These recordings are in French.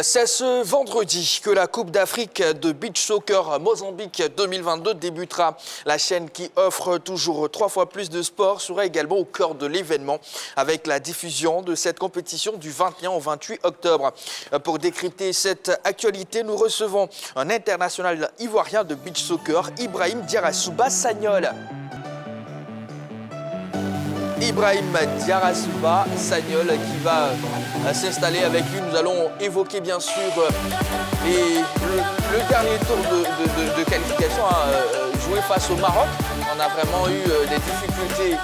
C'est ce vendredi que la Coupe d'Afrique de Beach Soccer Mozambique 2022 débutera. La chaîne qui offre toujours 3 fois plus de sport sera également au cœur de l'événement avec la diffusion de cette compétition du 21 au 28 octobre. Pour décrypter cette actualité, nous recevons un international ivoirien de beach soccer, Ibrahim Diarrasouba Sagnol. Ibrahim Diarrasouba Sagnol qui va s'installer avec lui. Nous allons évoquer bien sûr le dernier tour de qualification joué face au Maroc. On a vraiment eu des difficultés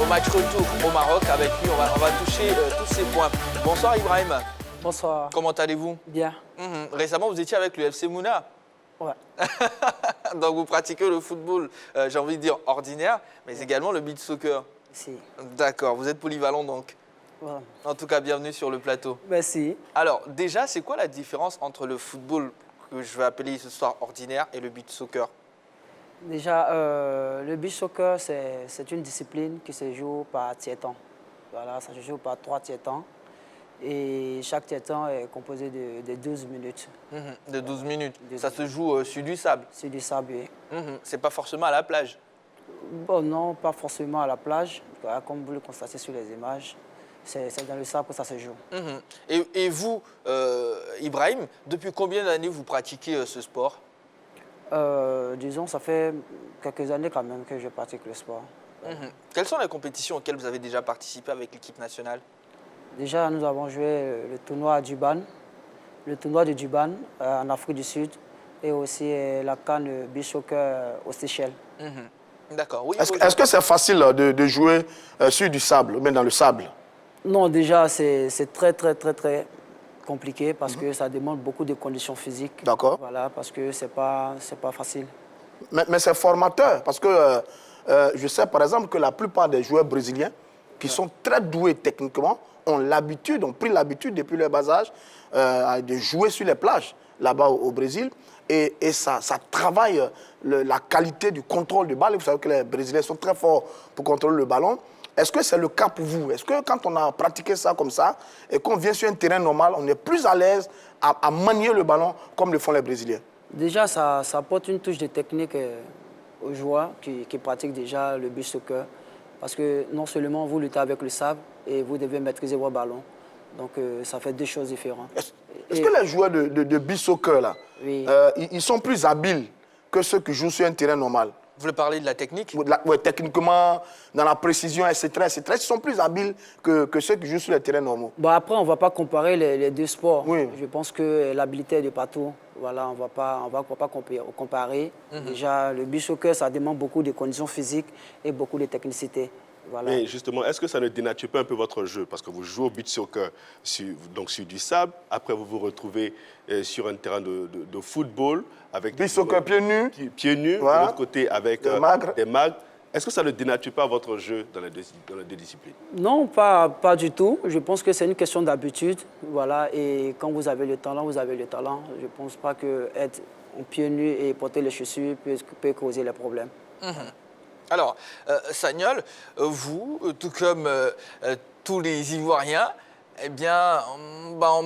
au match retour au Maroc. Avec lui, on va toucher tous ces points. Bonsoir Ibrahim. Bonsoir. Comment allez-vous? Bien. Récemment, vous étiez avec le FC Mouna. Ouais. Donc vous pratiquez le football, j'ai envie de dire ordinaire, mais également le beach soccer. Si. D'accord, vous êtes polyvalent donc. Ouais. En tout cas, bienvenue sur le plateau. Merci. Alors déjà, c'est quoi la différence entre le football que je vais appeler ce soir ordinaire et le beach soccer? Déjà, le beach soccer, c'est une discipline qui se joue par tiers-temps. Voilà, ça se joue par 3 tiers-temps. Et chaque tiers-temps est composé de 12 minutes. De 12 minutes. 12 Ça se joue sur du sable. C'est du sable, oui. C'est pas forcément à la plage. Bon, non, pas forcément à la plage. Comme vous le constatez sur les images, c'est dans le sable que ça se joue. Et vous, Ibrahim, depuis combien d'années vous pratiquez ce sport? Disons, ça fait quelques années quand même que je pratique le sport. Quelles sont les compétitions auxquelles vous avez déjà participé avec l'équipe nationale? Déjà, nous avons joué le tournoi à Durban, le tournoi de Durban en Afrique du Sud et aussi la CAN Beach Soccer aux Seychelles. D'accord. Oui, Est-ce que c'est facile de jouer sur du sable, même dans le sable? Non, déjà, c'est très compliqué parce que ça demande beaucoup de conditions physiques. D'accord. Voilà, parce que c'est pas facile. Mais c'est formateur, parce que je sais par exemple que la plupart des joueurs brésiliens qui sont très doués techniquement ont pris l'habitude depuis leur bas âge de jouer sur les plages là-bas au Brésil. Et ça travaille la qualité du contrôle du ballon. Vous savez que les Brésiliens sont très forts pour contrôler le ballon. Est-ce que c'est le cas pour vous? Est-ce que quand on a pratiqué ça comme ça et qu'on vient sur un terrain normal, on est plus à l'aise à manier le ballon comme le font les Brésiliens? Déjà, ça apporte une touche de technique aux joueurs qui pratiquent déjà le beach soccer. Parce que non seulement vous luttez avec le sable et vous devez maîtriser vos ballons. Donc ça fait 2 choses différentes. Est-ce que les joueurs de beach soccer, là, Oui. ils sont plus habiles que ceux qui jouent sur un terrain normal? Vous voulez parler de la technique? Ouais, techniquement, dans la précision, etc., etc. Ils sont plus habiles que ceux qui jouent sur les terrains normaux. Bon, après, on ne va pas comparer les 2 sports. Oui. Je pense que l'habilité est de partout. Voilà, on va pas comparer. Déjà, le beach soccer, ça demande beaucoup de conditions physiques et beaucoup de technicité. Voilà. Mais justement, est-ce que ça ne dénature pas un peu votre jeu? Parce que vous jouez au beach soccer donc sur du sable, après vous vous retrouvez sur un terrain de football avec Beach soccer pieds nus. Pieds nus, Voilà. de l'autre côté avec Des magres. des magres. Est-ce que ça ne dénature pas votre jeu dans les deux disciplines? Non, pas du tout. Je pense que c'est une question d'habitude. Voilà. Et quand vous avez le talent, vous avez le talent. Je ne pense pas qu'être en pieds nus et porter les chaussures peut causer les problèmes. Alors, Sagnol, vous, tout comme tous les Ivoiriens, eh bien,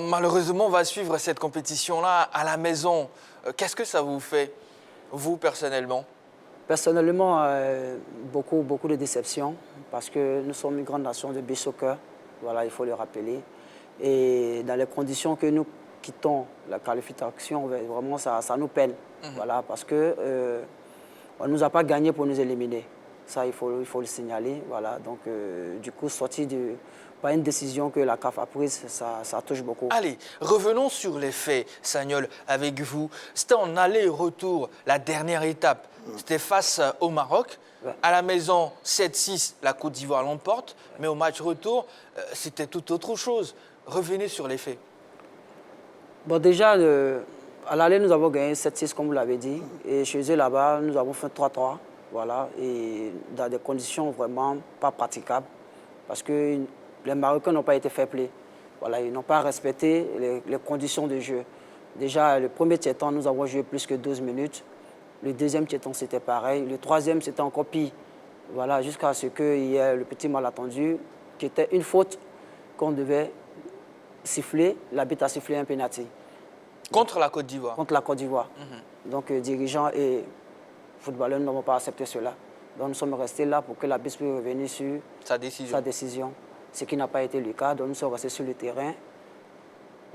malheureusement, on va suivre cette compétition-là à la maison. Qu'est-ce que ça vous fait, vous, personnellement? Personnellement, beaucoup de déceptions parce que nous sommes une grande nation de beach soccer. Voilà, il faut le rappeler. Et dans les conditions que nous quittons la qualification, vraiment, ça nous peine. Voilà, parce que on ne nous a pas gagné pour nous éliminer. Ça, il faut le signaler. Voilà. Donc, du coup, sorti par une décision que la CAF a prise, ça touche beaucoup. Allez, revenons sur les faits, Sagnol, avec vous. C'était en aller-retour, la dernière étape. C'était face au Maroc. Ouais. À la maison, 7-6, la Côte d'Ivoire l'emporte. Mais au match retour, c'était tout autre chose. Revenez sur les faits. Bon, déjà, à l'aller, nous avons gagné 7-6, comme vous l'avez dit. Et chez eux, là-bas, nous avons fait 3-3. Voilà, et dans des conditions vraiment pas praticables. Parce que les Marocains n'ont pas été fair-play. Voilà, ils n'ont pas respecté les conditions de jeu. Déjà, le premier tiers-temps, nous avons joué plus que 12 minutes. Le deuxième tiers-temps, c'était pareil. Le troisième, c'était encore pire. Voilà, jusqu'à ce qu'il y ait le petit malentendu, qui était une faute qu'on devait siffler. L'arbitre a sifflé un pénalty. Contre la Côte d'Ivoire. Contre la Côte d'Ivoire. Donc, dirigeants et footballeurs n'ont pas accepté cela. Donc, nous sommes restés là pour que la BIS puisse revenir sur Sa décision. sa décision. Ce qui n'a pas été le cas. Donc, nous sommes restés sur le terrain.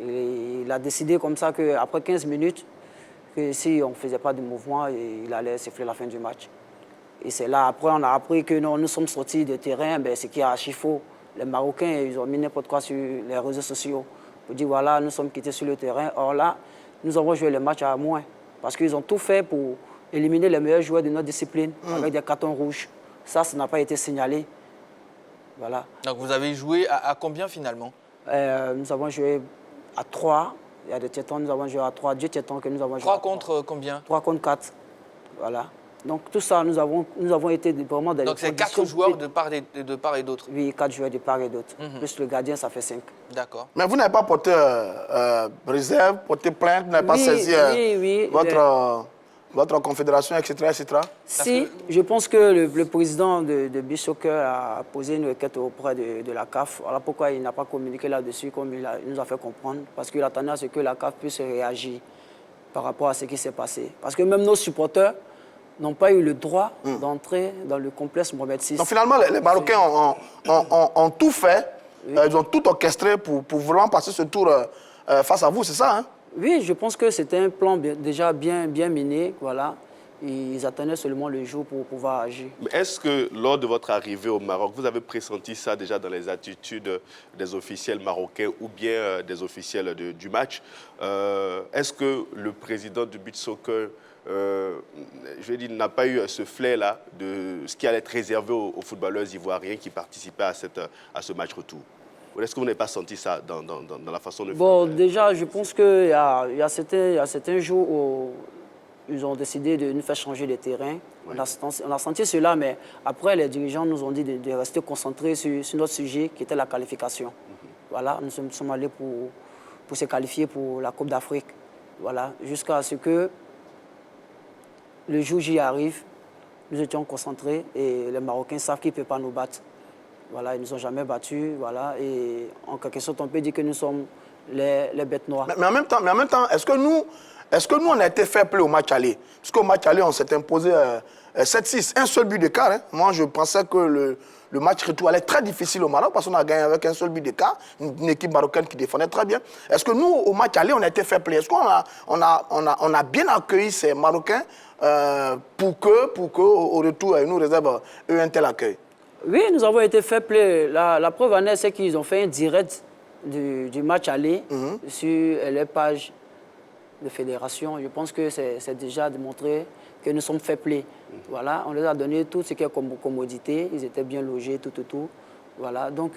Et il a décidé comme ça qu'après 15 minutes, que si on ne faisait pas de mouvement, il allait siffler la fin du match. Et c'est là, après, on a appris que non, nous sommes sortis du terrain, ben, ce qui est archi faux. Les Marocains, ils ont mis n'importe quoi sur les réseaux sociaux pour dire voilà, nous sommes quittés sur le terrain. Or là, nous avons joué le match à moins. Parce qu'ils ont tout fait pour éliminer les meilleurs joueurs de notre discipline avec des cartons rouges. Ça n'a pas été signalé. Voilà. Donc vous avez joué à combien finalement? Nous avons joué à 3. Il y a des Tétons, nous avons joué à 3. 2 Tétons que nous avons joué 3 à 3. contre combien? 3 contre 4. Voilà. Donc tout ça, nous avons été vraiment dans Donc les c'est 4 joueurs de part et d'autre. Oui, 4 joueurs de part et d'autre. Plus le gardien, ça fait 5. D'accord. Mais vous n'avez pas porté réserve, porté plainte, vous n'avez pas saisi votre confédération, etc., etc. Si, je pense que le président de Beach Soccer a posé une requête auprès de la CAF. Voilà pourquoi il n'a pas communiqué là-dessus comme il nous a fait comprendre. Parce qu'il attendait à ce que la CAF puisse réagir par rapport à ce qui s'est passé. Parce que même nos supporters n'ont pas eu le droit d'entrer dans le complexe Mohamed VI. Donc finalement, les Marocains ont tout fait, ils ont tout orchestré pour vraiment passer ce tour face à vous, c'est ça, hein? Oui, je pense que c'était un plan déjà bien mené, voilà. Ils attendaient seulement le jour pour pouvoir agir. Est-ce que lors de votre arrivée au Maroc, vous avez pressenti ça déjà dans les attitudes des officiels marocains ou bien des officiels du match? Est-ce que le président du Beach Soccer, je veux dire, n'a pas eu ce flair-là de ce qui allait être réservé aux footballeurs ivoiriens qui participaient à ce match retour? Ou est-ce que vous n'avez pas senti ça dans la façon de faire? Bon, déjà, je pense qu'il y a certains jours où ils ont décidé de nous faire changer de terrain. Oui. On a senti cela, mais après, les dirigeants nous ont dit de rester concentrés sur notre sujet, qui était la qualification. Voilà, nous sommes allés pour se qualifier pour la Coupe d'Afrique. Voilà, jusqu'à ce que le jour J arrive, nous étions concentrés et les Marocains savent qu'ils ne peuvent pas nous battre. Voilà, ils ne nous ont jamais battus, voilà, et en quelque sorte, on peut dire que nous sommes les bêtes noires. Mais en même temps, est-ce que nous, on a été fair play au match aller? Parce qu'au match aller, on s'est imposé 7-6, un seul but d'écart. Hein. Moi, je pensais que le match retour allait être très difficile au Maroc parce qu'on a gagné avec un seul but d'écart, une équipe marocaine qui défendait très bien. Est-ce que nous, au match aller, on a été fair play? Est-ce qu'on a bien accueilli ces Marocains pour que au retour, ils nous réservent un tel accueil? Oui, nous avons été fair play. La preuve en est, c'est qu'ils ont fait un direct du match aller sur les pages de fédération. Je pense que c'est déjà démontré que nous sommes fair play. Voilà, on leur a donné tout ce qui est comme commodité. Ils étaient bien logés, tout. Voilà, donc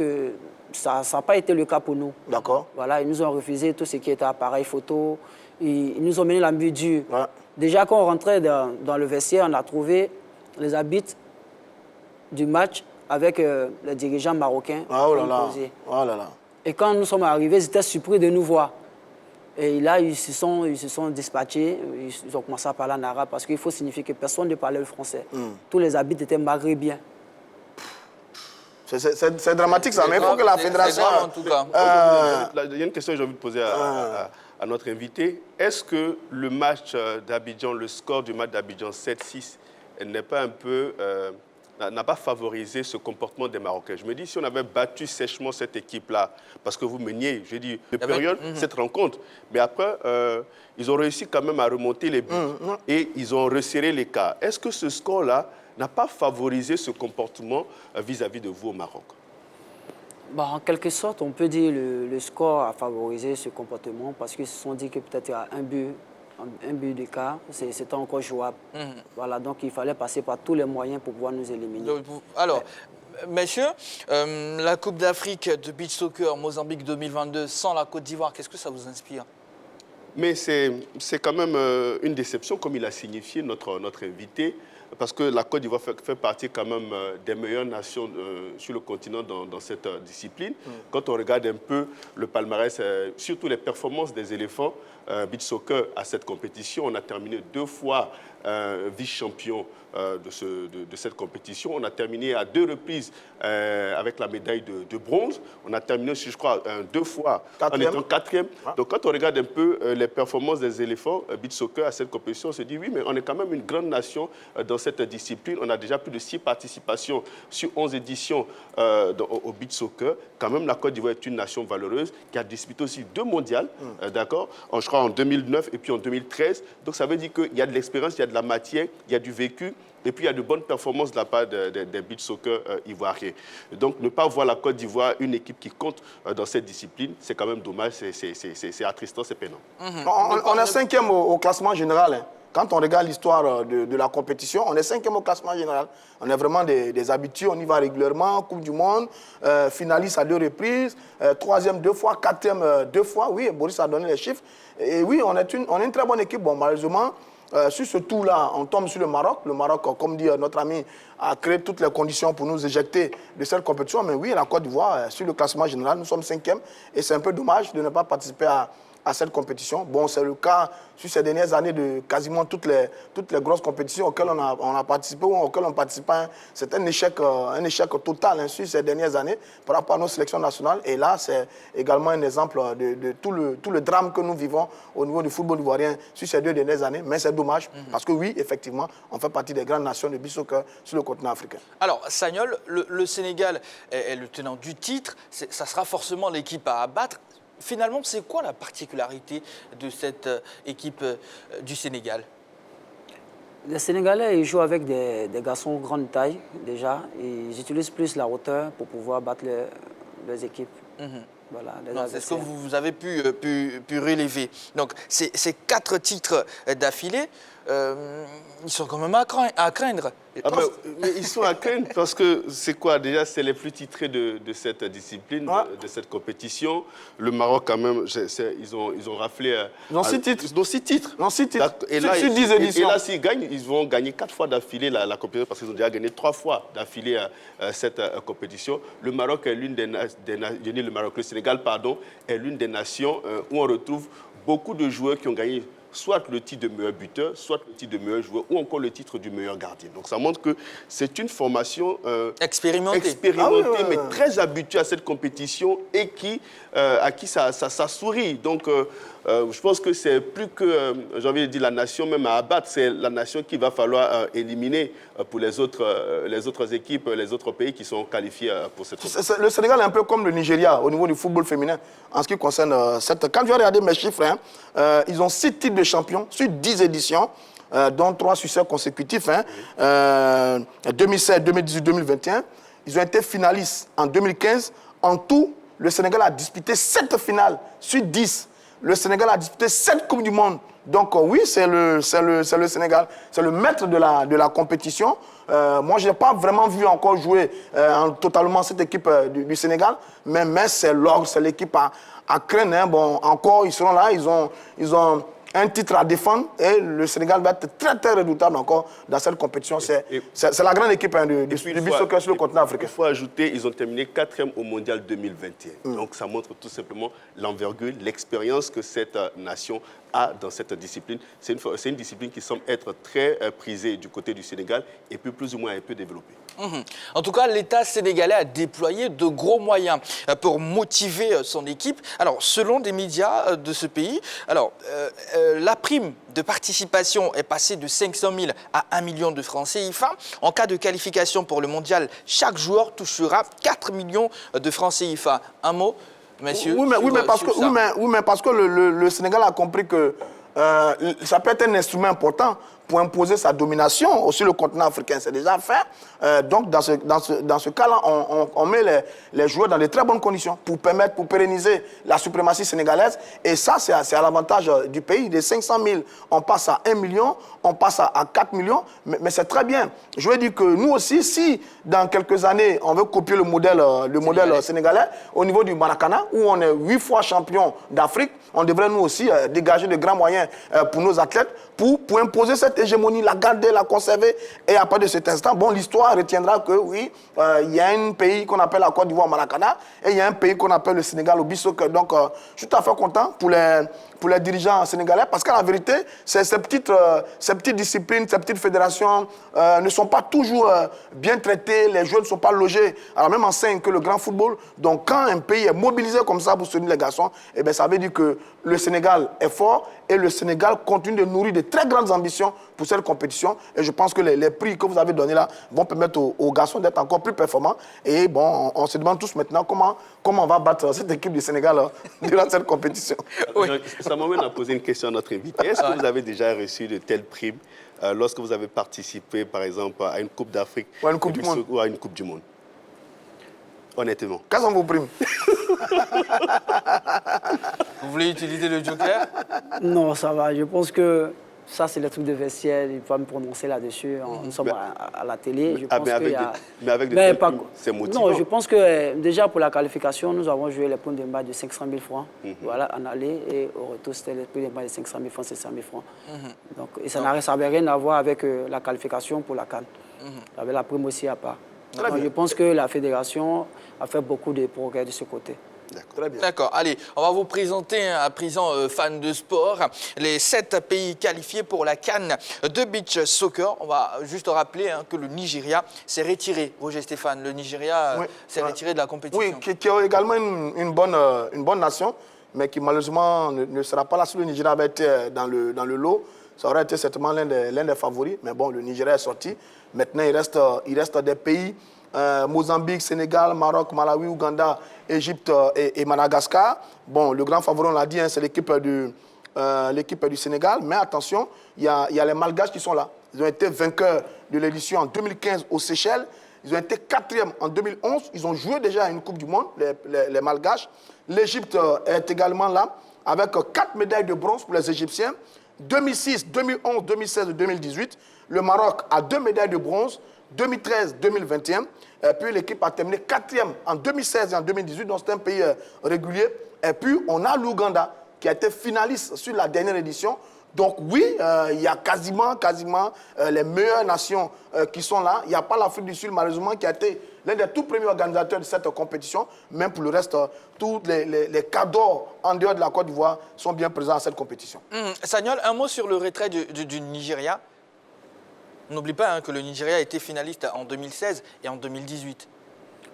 ça n'a pas été le cas pour nous. D'accord. Voilà, ils nous ont refusé tout ce qui était appareil photo. Ils nous ont mené la nuit dure. Ouais. Déjà, quand on rentrait dans le vestiaire, on a trouvé les habits du match avec les dirigeants marocains. Oh là là. Oh là là. Et quand nous sommes arrivés, ils étaient surpris de nous voir. Et là, ils se sont dispatchés, ils ont commencé à parler en arabe parce qu'il faut signifier que personne ne parlait le français. Tous les habits étaient maghrébiens. C'est dramatique ça, mais il faut que la fédération... C'est grave en tout cas. Il y a une question que j'ai envie de poser à notre invité. Est-ce que le match d'Abidjan, le score du match d'Abidjan 7-6 n'est pas un peu... n'a pas favorisé ce comportement des Marocains? Je me dis, si on avait battu sèchement cette équipe-là, parce que vous meniez, je dis, de période, cette rencontre, mais après, ils ont réussi quand même à remonter les buts et ils ont resserré l'écart. Est-ce que ce score-là n'a pas favorisé ce comportement vis-à-vis de vous au Maroc? Bah, en quelque sorte, on peut dire que le score a favorisé ce comportement parce qu'ils se sont dit que peut-être un but d'écart, c'était encore jouable. Voilà, donc il fallait passer par tous les moyens pour pouvoir nous éliminer. Alors, messieurs, la Coupe d'Afrique de beach soccer Mozambique 2022 sans la Côte d'Ivoire, qu'est-ce que ça vous inspire? Mais c'est quand même une déception, comme il a signifié notre invité, parce que la Côte d'Ivoire fait partie quand même des meilleures nations sur le continent dans cette discipline. Quand on regarde un peu le palmarès, surtout les performances des éléphants beach soccer à cette compétition, on a terminé 2 fois vice-champion de cette compétition. On a terminé à 2 reprises avec la médaille de bronze. On a terminé aussi, je crois, 2 fois en étant 4e. Ah. Donc quand on regarde un peu les performances des éléphants beach soccer à cette compétition, on se dit oui, mais on est quand même une grande nation dans cette discipline. On a déjà plus de 6 participations sur 11 éditions au beach soccer. Quand même, la Côte d'Ivoire est une nation valeureuse qui a disputé aussi 2 mondiales, d'accord, je crois en 2009 et puis en 2013. Donc ça veut dire qu'il y a de l'expérience, il y a de la matière, il y a du vécu. Et puis, il y a de bonnes performances de la part des beach soccer ivoiriens. Donc, ne pas voir la Côte d'Ivoire, une équipe qui compte dans cette discipline, c'est quand même dommage, c'est attristant, c'est peinant. On est 5e au classement général. Hein. Quand on regarde l'histoire de la compétition, on est 5e au classement général. On est vraiment des habitués, on y va régulièrement, Coupe du Monde, finaliste à 2 reprises, 3e 2 fois, 4e 2 fois. Oui, Boris a donné les chiffres. Et oui, on est une très bonne équipe. Bon, malheureusement, sur ce tour-là, on tombe sur le Maroc. Le Maroc, comme dit notre ami, a créé toutes les conditions pour nous éjecter de cette compétition. Mais oui, la Côte d'Ivoire, sur le classement général, nous sommes 5e. Et c'est un peu dommage de ne pas participer à cette compétition. Bon, c'est le cas sur ces dernières années de quasiment toutes les grosses compétitions auxquelles on a participé ou auxquelles on ne participe pas. C'est un échec total sur ces dernières années par rapport à nos sélections nationales. Et là, c'est également un exemple de tout le drame que nous vivons au niveau du football ivoirien sur ces 2 dernières années. Mais c'est dommage parce que oui, effectivement, on fait partie des grandes nations de beach soccer sur le continent africain. Alors, Sagnol, le Sénégal est le tenant du titre. Ça sera forcément l'équipe à abattre. Finalement, c'est quoi la particularité de cette équipe du Sénégal? Les Sénégalais, ils jouent avec des garçons grande taille, déjà. Ils utilisent plus la hauteur pour pouvoir battre leurs équipes. Voilà, c'est ce que vous avez pu relever. Donc, ces 4 titres d'affilée, ils sont quand même à craindre. Mais ils sont à craindre parce que c'est quoi? Déjà, c'est les plus titrés de cette discipline, de cette compétition. Le Maroc, quand même, ils ont raflé... Ils ont 6 titres. Ils ont 6 titres. Non, 6 titres. Et là, sur 10 éditions. Et là, s'ils gagnent, ils vont gagner 4 fois d'affilée la compétition parce qu'ils ont déjà gagné 3 fois d'affilée cette compétition. Le Maroc est l'une le Sénégal, pardon, est l'une des nations où on retrouve beaucoup de joueurs qui ont gagné soit le titre de meilleur buteur, soit le titre de meilleur joueur, ou encore le titre du meilleur gardien. Donc ça montre que c'est une formation expérimentée, mais très habituée à cette compétition et à qui ça sourit. Donc je pense que c'est plus que, j'ai envie de dire, la nation même à abattre, c'est la nation qu'il va falloir éliminer pour les autres équipes, les autres pays qui sont qualifiés pour cette compétition. Le Sénégal est un peu comme le Nigeria au niveau du football féminin en ce qui concerne cette... Quand je vais regarder mes chiffres, ils ont 6 titres de champion sur 10 éditions, dont 3 succès consécutifs, 2016, 2018, 2021. Ils ont été finalistes en 2015. En tout, le Sénégal a disputé 7 finales sur 10. Le Sénégal a disputé 7 Coupes du Monde. Donc oui, c'est le Sénégal. C'est le maître de la compétition. Moi, je n'ai pas vraiment vu encore jouer totalement cette équipe du Sénégal. Mais c'est l'orgue, c'est l'équipe à craindre. Bon, encore, ils seront là. Ils ont un titre à défendre et le Sénégal va être très, très redoutable encore dans cette compétition. C'est la grande équipe du beach soccer sur le continent africain. Il faut ajouter, ils ont terminé 4e au Mondial 2021. Donc ça montre tout simplement l'envergure, l'expérience que cette nation a dans cette discipline. C'est une discipline qui semble être très prisée du côté du Sénégal et puis plus ou moins un peu développée. En tout cas, l'État sénégalais a déployé de gros moyens pour motiver son équipe. Alors, selon des médias de ce pays, la prime de participation est passée de 500 000 à 1 million de francs CFA. En cas de qualification pour le mondial, chaque joueur touchera 4 millions de francs CFA. Un mot, messieurs? Oui, mais parce que le Sénégal a compris que ça peut être un instrument important pour imposer sa domination sur le continent africain. C'est déjà fait. Donc, dans ce cas-là, on met les joueurs dans de très bonnes conditions pour pérenniser la suprématie sénégalaise. Et ça, c'est à l'avantage du pays. De 500 000, on passe à 1 million, on passe à 4 millions. Mais c'est très bien. Je veux dire que nous aussi, si dans quelques années, on veut copier le modèle sénégalais, au niveau du Maracana, où on est 8 fois champion d'Afrique, on devrait nous aussi dégager de grands moyens pour nos athlètes pour imposer cette hégémonie, la garder, la conserver. Et à partir de cet instant, bon, l'histoire retiendra que oui, il y a un pays qu'on appelle la Côte d'Ivoire Maracana et il y a un pays qu'on appelle le Sénégal au beach soccer. Donc, je suis tout à fait content pour pour les dirigeants sénégalais, parce qu'en vérité, ces petites disciplines, ces petites fédérations ne sont pas toujours bien traitées, les joueurs ne sont pas logés à la même enseigne que le grand football. Donc quand un pays est mobilisé comme ça pour soutenir les garçons, eh bien, ça veut dire que le Sénégal est fort et le Sénégal continue de nourrir de très grandes ambitions pour cette compétition. Et je pense que les prix que vous avez donnés là vont permettre aux garçons d'être encore plus performants. Et bon, on se demande tous maintenant comment on va battre cette équipe du Sénégal durant cette compétition. Oui. Ça m'amène à poser une question à notre invité. Est-ce que vous avez déjà reçu de telles primes lorsque vous avez participé, par exemple, à une Coupe d'Afrique ou à une Coupe du Monde? Ou à une Coupe du Monde? Honnêtement. Quelles sont vos primes? Vous voulez utiliser le joker? Non, ça va. Je pense que ça, c'est le truc de vestiaire. Il ne faut pas me prononcer là-dessus. Nous sommes à la télé. Je pense mais avec des primes, c'est motivant. Non, je pense que déjà pour la qualification, nous avons joué les points de match de 500 000 francs. Voilà, en aller. Et au retour, c'était les points de match de 500 000 francs, 700 000 francs. Donc, et ça n'avait rien à voir avec la qualification pour la CAN. Il y avait la prime aussi à part. Donc, je pense que la fédération a fait beaucoup de progrès de ce côté. D'accord. Allez, on va vous présenter à présent, fans de sport, les 7 pays qualifiés pour la CAN de beach soccer. On va juste rappeler que le Nigeria s'est retiré. Roger Stéphane, le Nigeria s'est retiré de la compétition. Oui, qui est également une bonne nation, mais qui malheureusement ne sera pas là. Si le Nigeria avait été dans le lot, ça aurait été certainement l'un des favoris. Mais bon, le Nigeria est sorti. Maintenant, il reste des pays. Mozambique, Sénégal, Maroc, Malawi, Ouganda, Égypte et Madagascar. Bon, le grand favori, on l'a dit, c'est l'équipe du Sénégal. Mais attention, il y a les Malgaches qui sont là. Ils ont été vainqueurs de l'édition en 2015 aux Seychelles. Ils ont été 4e en 2011. Ils ont joué déjà à une Coupe du Monde, les Malgaches. L'Égypte est également là, avec 4 médailles de bronze pour les Égyptiens. 2006, 2011, 2016 et 2018. Le Maroc a 2 médailles de bronze. 2013, 2021. Et puis l'équipe a terminé 4e en 2016 et en 2018, donc c'est un pays régulier. Et puis on a l'Ouganda qui a été finaliste sur la dernière édition. Donc oui, il y a quasiment les meilleures nations qui sont là. Il n'y a pas l'Afrique du Sud, malheureusement, qui a été l'un des tout premiers organisateurs de cette compétition. Même pour le reste, tous les cadors en dehors de la Côte d'Ivoire sont bien présents à cette compétition. Sagnol, un mot sur le retrait du Nigeria. N'oublie pas que le Nigeria a été finaliste en 2016 et en 2018.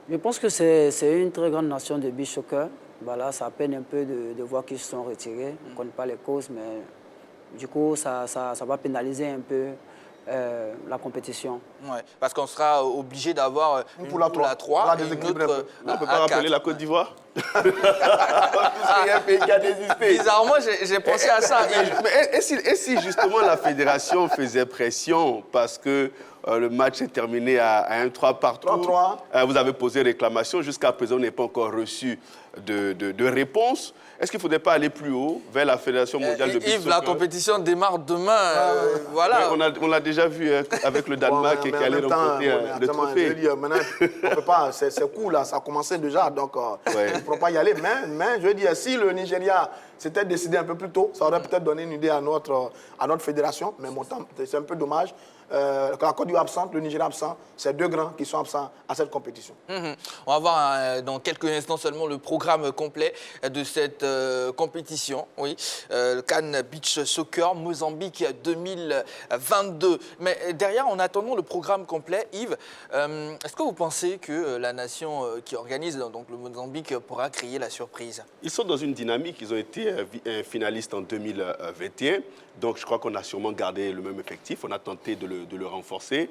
Je pense que c'est une très grande nation de beach soccer. Voilà, ça peine un peu de voir qu'ils se sont retirés. On ne connaît pas les causes, mais du coup, ça va pénaliser un peu la compétition. Ouais, parce qu'on sera obligé d'avoir une poule à 3 et une autre on ne peut pas rappeler la Côte d'Ivoire. C'est un pays qui a désisté. Bizarrement, j'ai pensé à ça. Et si justement la fédération faisait pression parce que le match est terminé à un 3 partout, vous avez posé réclamation, jusqu'à présent, on n'est pas encore reçu de réponse. Est-ce qu'il ne faudrait pas aller plus haut vers la Fédération mondiale de beach soccer? La compétition démarre demain. Voilà. On l'a déjà vu avec le Danemark qui est allé remporter le trophée. Je veux dire, maintenant, on peut pas, c'est cool, là, ça a commencé déjà, donc on ne pourra pas y aller. Mais je veux dire, si le Nigeria s'était décidé un peu plus tôt, ça aurait peut-être donné une idée à notre fédération. Mais bon, c'est un peu dommage. La Côte d'Ivoire absente, le Nigeria absent, c'est 2 grands qui sont absents à cette compétition. On va voir dans quelques instants seulement le programme complet de cette compétition. Oui, CAN Beach Soccer Mozambique 2022. Mais derrière, en attendant le programme complet, Yves, est-ce que vous pensez que la nation qui organise donc le Mozambique pourra créer la surprise? Ils sont dans une dynamique, ils ont été finalistes en 2021. Donc, je crois qu'on a sûrement gardé le même effectif. On a tenté de le renforcer.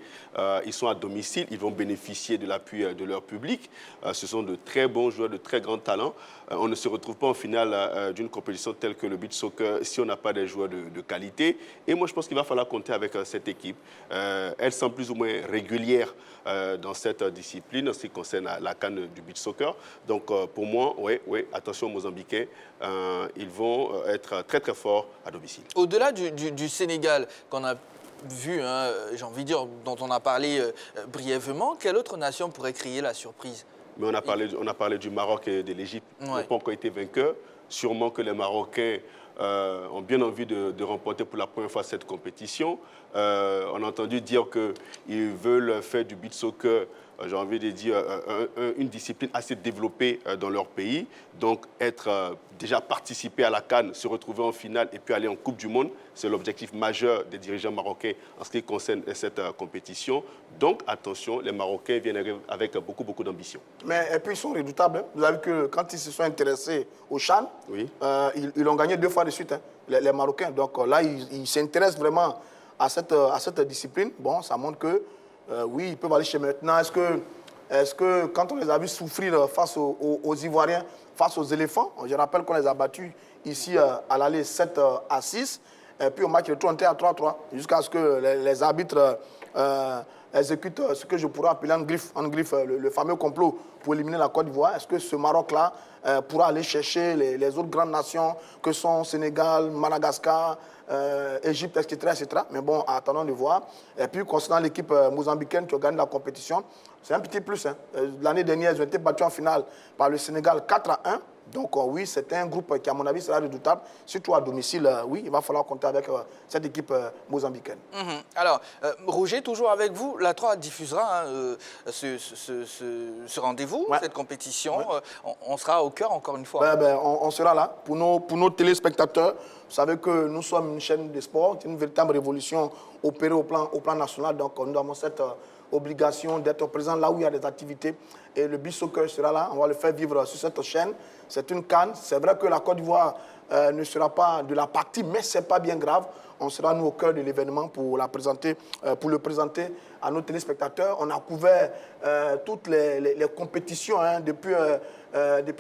Ils sont à domicile. Ils vont bénéficier de l'appui de leur public. Ce sont de très bons joueurs, de très grands talents. On ne se retrouve pas en finale d'une compétition telle que le beach soccer si on n'a pas des joueurs de qualité. Et moi, je pense qu'il va falloir compter avec cette équipe. Elle semble plus ou moins régulière dans cette discipline en ce qui concerne la CAN du beach soccer. Donc, pour moi, oui, attention aux Mozambicains. Ils vont être très, très forts à domicile. Au-delà du Sénégal qu'on a vu, j'ai envie de dire, dont on a parlé brièvement, quelle autre nation pourrait créer la surprise? Mais on a parlé du Maroc et de l'Égypte. Ils n'ont pas encore été vainqueurs. Sûrement que les Marocains ont bien envie de remporter pour la première fois cette compétition. On a entendu dire qu'ils veulent faire du beach soccer, j'ai envie de dire, une discipline assez développée dans leur pays. Donc, déjà participer à la CAN, se retrouver en finale et puis aller en Coupe du Monde, c'est l'objectif majeur des dirigeants marocains en ce qui concerne cette compétition. Donc, attention, les Marocains viennent avec beaucoup d'ambition. Et puis, ils sont redoutables. Hein. Vous avez vu que quand ils se sont intéressés au CHAN, oui. Ils ont gagné 2 fois de suite, hein, les Marocains. Donc là, ils s'intéressent vraiment à cette discipline. Bon, ça montre que, oui, ils peuvent aller chez maintenant. Est-ce que quand on les a vus souffrir face aux Ivoiriens, face aux éléphants, je rappelle qu'on les a battus ici à l'aller 7-6, et puis au match retour, on était à 3-3, jusqu'à ce que les arbitres exécutent ce que je pourrais appeler en griffe le fameux complot pour éliminer la Côte d'Ivoire. Est-ce que ce Maroc-là pourra aller chercher les autres grandes nations que sont Sénégal, Madagascar, Égypte, etc., Mais bon, attendons de voir. Et puis, concernant l'équipe mozambicaine qui a gagné la compétition, c'est un petit plus. Hein. L'année dernière, ils ont été battus en finale par le Sénégal 4-1. Donc oui, c'est un groupe qui, à mon avis, sera redoutable. Surtout à domicile, oui, il va falloir compter avec cette équipe mozambicaine. Alors, Roger, toujours avec vous, la 3 diffusera ce rendez-vous, cette compétition. Ouais. On sera au cœur, encore une fois. On sera là pour nos téléspectateurs. Vous savez que nous sommes une chaîne de sport, une véritable révolution opérée au plan national. Donc nous avons cette obligation d'être présent là où il y a des activités. Et le beach soccer sera là, on va le faire vivre sur cette chaîne. C'est une CAN. C'est vrai que la Côte d'Ivoire ne sera pas de la partie, mais ce n'est pas bien grave. On sera, nous, au cœur de l'événement pour le présenter à nos téléspectateurs. On a couvert toutes les compétitions, hein, depuis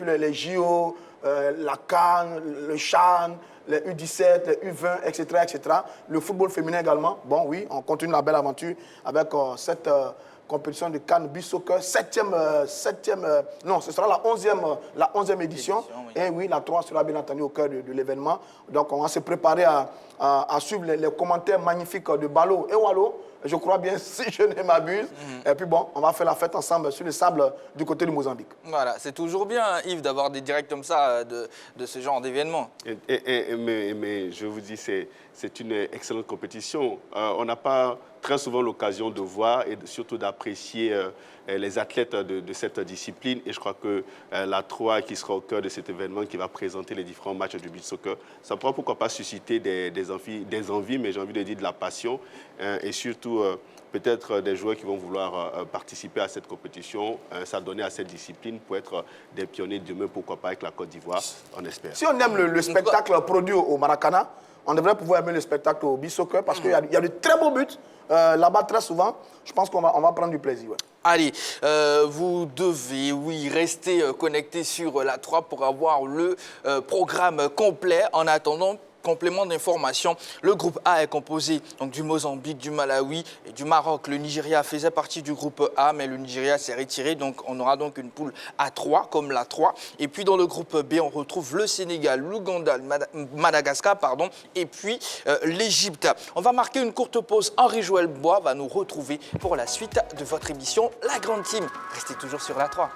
les JO, la CAN, le CHAN, les U17, les U20, etc., etc. Le football féminin également. Bon, oui, on continue la belle aventure avec cette compétition de CAN Beach Soccer, non, ce sera la 11e édition. Oui. Et oui, la 3 sera bien entendu au cœur de l'événement. Donc, on va se préparer à suivre les commentaires magnifiques de Balo et Wallo, je crois bien, si je ne m'abuse. Et puis bon, on va faire la fête ensemble sur le sable du côté du Mozambique. Voilà, c'est toujours bien, Yves, d'avoir des directs comme ça de ce genre d'événement. Mais je vous dis, c'est une excellente compétition. On n'a pas très souvent l'occasion de voir et surtout d'apprécier les athlètes de cette discipline. Et je crois que la 3 qui sera au cœur de cet événement, qui va présenter les différents matchs du beach soccer, ça pourra pourquoi pas susciter des envies, mais j'ai envie de dire de la passion. Et surtout, peut-être des joueurs qui vont vouloir participer à cette compétition, s'adonner à cette discipline pour être des pionniers demain, pourquoi pas avec la Côte d'Ivoire, on espère. Si on aime le spectacle produit au Maracana, on devrait pouvoir aimer le spectacle au beach soccer parce qu'il y a de très beaux buts là-bas très souvent. Je pense qu'on va prendre du plaisir. Ouais. Allez, vous devez, oui, rester connecté sur la 3 pour avoir le programme complet. En attendant, complément d'information, le groupe A est composé donc, du Mozambique, du Malawi et du Maroc. Le Nigeria faisait partie du groupe A, mais le Nigeria s'est retiré. Donc, on aura donc une poule A3, comme la 3. Et puis, dans le groupe B, on retrouve le Sénégal, l'Ouganda, Madagascar, pardon, et puis l'Égypte. On va marquer une courte pause. Henri-Joël Bois va nous retrouver pour la suite de votre émission La Grande Team. Restez toujours sur la 3.